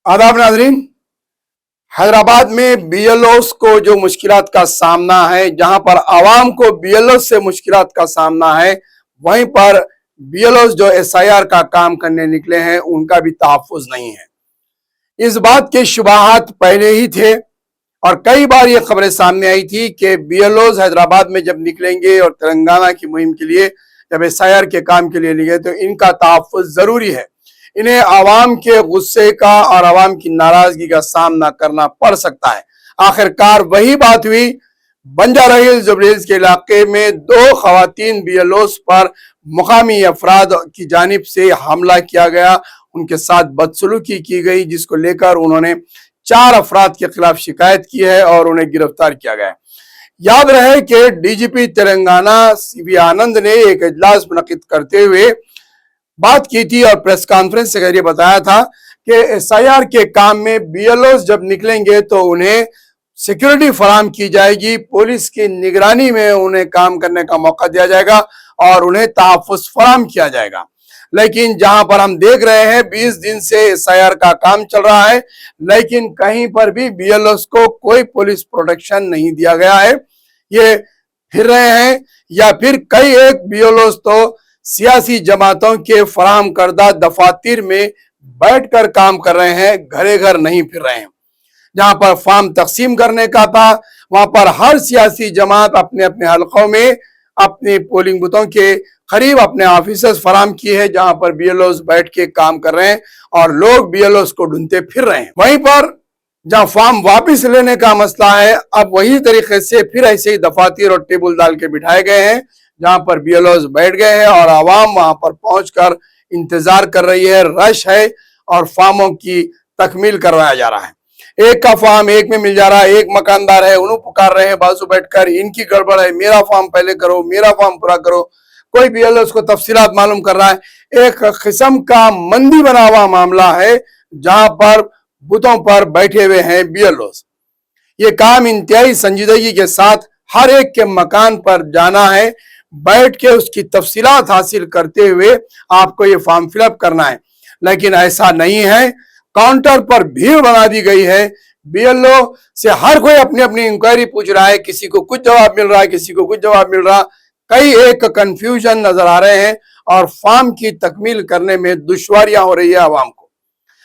आदाब नाजरीन। हैदराबाद में बीएलओस को जो मुश्किलात का सामना है, जहां पर आवाम को बीएलओ से मुश्किलात का सामना है, वहीं पर बीएलओस जो एसआईआर का काम करने निकले हैं उनका भी तहफ्फुज नहीं है। इस बात के शुबहात पहले ही थे और कई बार ये खबरें सामने आई थी कि बीएलओस हैदराबाद में जब निकलेंगे और तेलंगाना की मुहिम के लिए जब एसआईआर के काम के लिए निकले तो इनका तहफ्फुज जरूरी है। इन्हें आवाम के गुस्से का और आवाम की नाराजगी का सामना करना पड़ सकता है। आखिरकार वही बात हुई। बंजारा हिल्स जुबली के इलाके में 2 खवातीन बीएलओस पर मुकामी अफराद की जानिब से हमला किया गया, उनके साथ बदसलूकी की गई, जिसको लेकर उन्होंने 4 अफराद के खिलाफ शिकायत की है और उन्हें गिरफ्तार किया गया। याद रहे कि डीजीपी तेलंगाना सीवी आनंद ने एक इजलास मुनक्किद करते हुए बात की थी और प्रेस कॉन्फ्रेंस से जरिए बताया था कि एसआईआर के काम में बीएलओस जब निकलेंगे तो उन्हें सिक्योरिटी फराहम की जाएगी, पुलिस की निगरानी में उन्हें काम करने का मौका दिया जाएगा और उन्हें तहफ्फुज फराहम किया जाएगा। लेकिन जहां पर हम देख रहे हैं 20 दिन से एसआईआर का काम चल रहा है, लेकिन कहीं पर भी बीएलओस को कोई पुलिस प्रोटेक्शन नहीं दिया गया है। ये फिर रहे हैं या फिर कई एक बीएलओस तो सियासी जमातों के फराहम करदा दफातर में बैठकर काम कर रहे हैं, घरे घर नहीं फिर रहे हैं। जहां पर फॉर्म तकसीम करने का था वहां पर हर सियासी जमात अपने अपने हलकों में अपने पोलिंग बूथों के करीब अपने ऑफिसर्स फराहम किए हैं, जहां पर बीएलओस बैठ के काम कर रहे हैं और लोग बीएलओस को ढूंढते फिर रहे हैं। वहीं पर जहां फॉर्म वापस लेने का मसला है, अब वही तरीके से फिर ऐसे ही दफातर और टेबल डाल के बिठाए गए हैं, जहां पर बीएलओस बैठ गए हैं और आवाम वहां पर पहुंचकर इंतजार कर रही है। रश है और फॉर्मों की तकमील करवाया जा रहा है। एक का फॉर्म एक में मिल जा रहा है, एक मकानदार है उन्हें पुकार रहे हैं बाजू बैठकर, इनकी गड़बड़ है, मेरा फॉर्म पहले करो, मेरा फॉर्म पूरा करो। कोई बीएलओस को तफसीलात मालूम कर रहा है। एक किस्म का मंदी बना हुआ मामला है जहां पर बूथों पर बैठे हुए हैं बीएलओस। ये काम इंतहाई संजीदगी के साथ हर एक के मकान पर जाना है, बैठ के उसकी तफसीलात हासिल करते हुए आपको ये फॉर्म फिलअप करना है। लेकिन ऐसा नहीं है, काउंटर पर भीड़ बना दी गई है। बीएलओ से हर कोई अपनी अपनी इंक्वायरी पूछ रहा है, किसी को कुछ जवाब मिल रहा है, किसी को कुछ जवाब मिल रहा। कई एक कंफ्यूजन नजर आ रहे हैं और फॉर्म की तकमील करने में दुश्वारियां हो रही है आवाम को।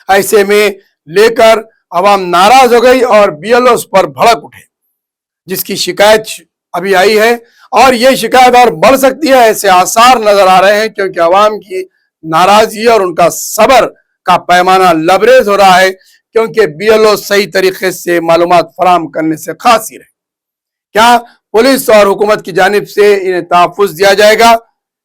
ऐसे में लेकर आवाम नाराज हो गई और बीएलओ पर भड़क उठे, जिसकी शिकायत अभी आई है और ये शिकायत और बढ़ सकती है, ऐसे आसार नजर आ रहे हैं, क्योंकि आवाम की नाराजगी और उनका सब्र का पैमाना लबरेज हो रहा है, क्योंकि बीएलओ सही तरीके से मालूमात फराहम करने से कासिर है। क्या पुलिस और हुकूमत की जानिब से इन्हें तहफ्फुज दिया जाएगा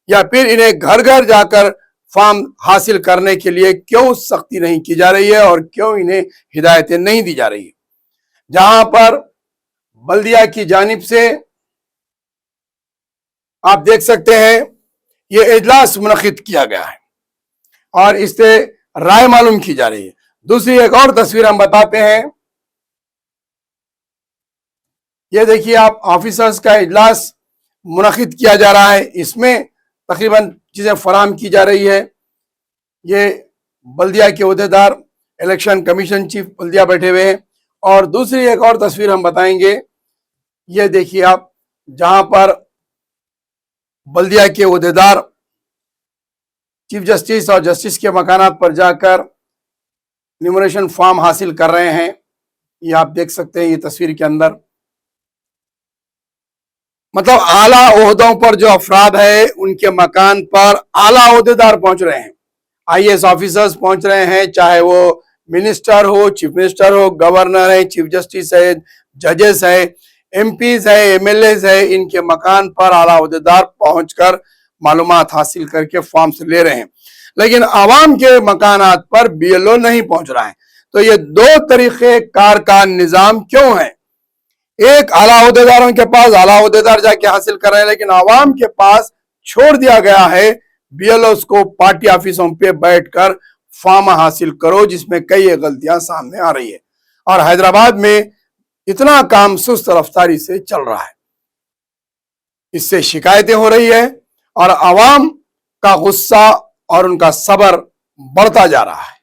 या फिर इन्हें घर घर जाकर फॉर्म हासिल करने के लिए क्यों सख्ती नहीं की जा रही है और क्यों इन्हें हिदायतें नहीं दी जा रही है? जहां पर बल्दिया की जानिब से आप देख सकते हैं ये इजलास मुनक्किद किया गया है और इससे राय मालूम की जा रही है। दूसरी एक और तस्वीर हम बताते हैं। ये देखिए आप, ऑफिसर्स का इजलास मुनक्किद किया जा रहा है, इसमें तकरीबन चीजें फराहम की जा रही है। ये बल्दिया के ओहदेदार, इलेक्शन कमीशन चीफ बल्दिया बैठे हुए हैं। और दूसरी एक और तस्वीर हम बताएंगे। ये देखिए आप, जहां पर बल्दिया के ओहदेदार चीफ जस्टिस और जस्टिस के मकानात पर जाकर न्यूमरेशन फॉर्म हासिल कर रहे हैं। ये आप देख सकते हैं ये तस्वीर के अंदर, मतलब आला ओहदों पर जो अफराद है उनके मकान पर आला ओहदेदार पहुंच रहे हैं, आईएएस ऑफिसर्स पहुंच रहे हैं, चाहे वो मिनिस्टर हो, चीफ मिनिस्टर हो, गवर्नर है, चीफ जस्टिस है, जजेस है, एमपीज है, एमएलएज है, इनके मकान पर आला ओहदेदार पहुंचकर मालूमात हासिल करके फॉर्म्स ले रहे हैं। लेकिन आवाम के मकानात पर बीएलओ नहीं पहुंच रहा है। तो ये 2 तरीके कार का निजाम क्यों है? एक, आला ओहदेदारों के पास आला ओहदेदार जाके हासिल कर रहे हैं, लेकिन आवाम के पास छोड़ दिया गया है बीएलओ को पार्टी ऑफिसों पे बैठकर फॉर्म हासिल करो, जिसमें कई गलतियां सामने आ रही है और हैदराबाद में इतना काम सुस्त रफ्तारी से चल रहा है। इससे शिकायतें हो रही है और आवाम का गुस्सा और उनका सब्र बढ़ता जा रहा है।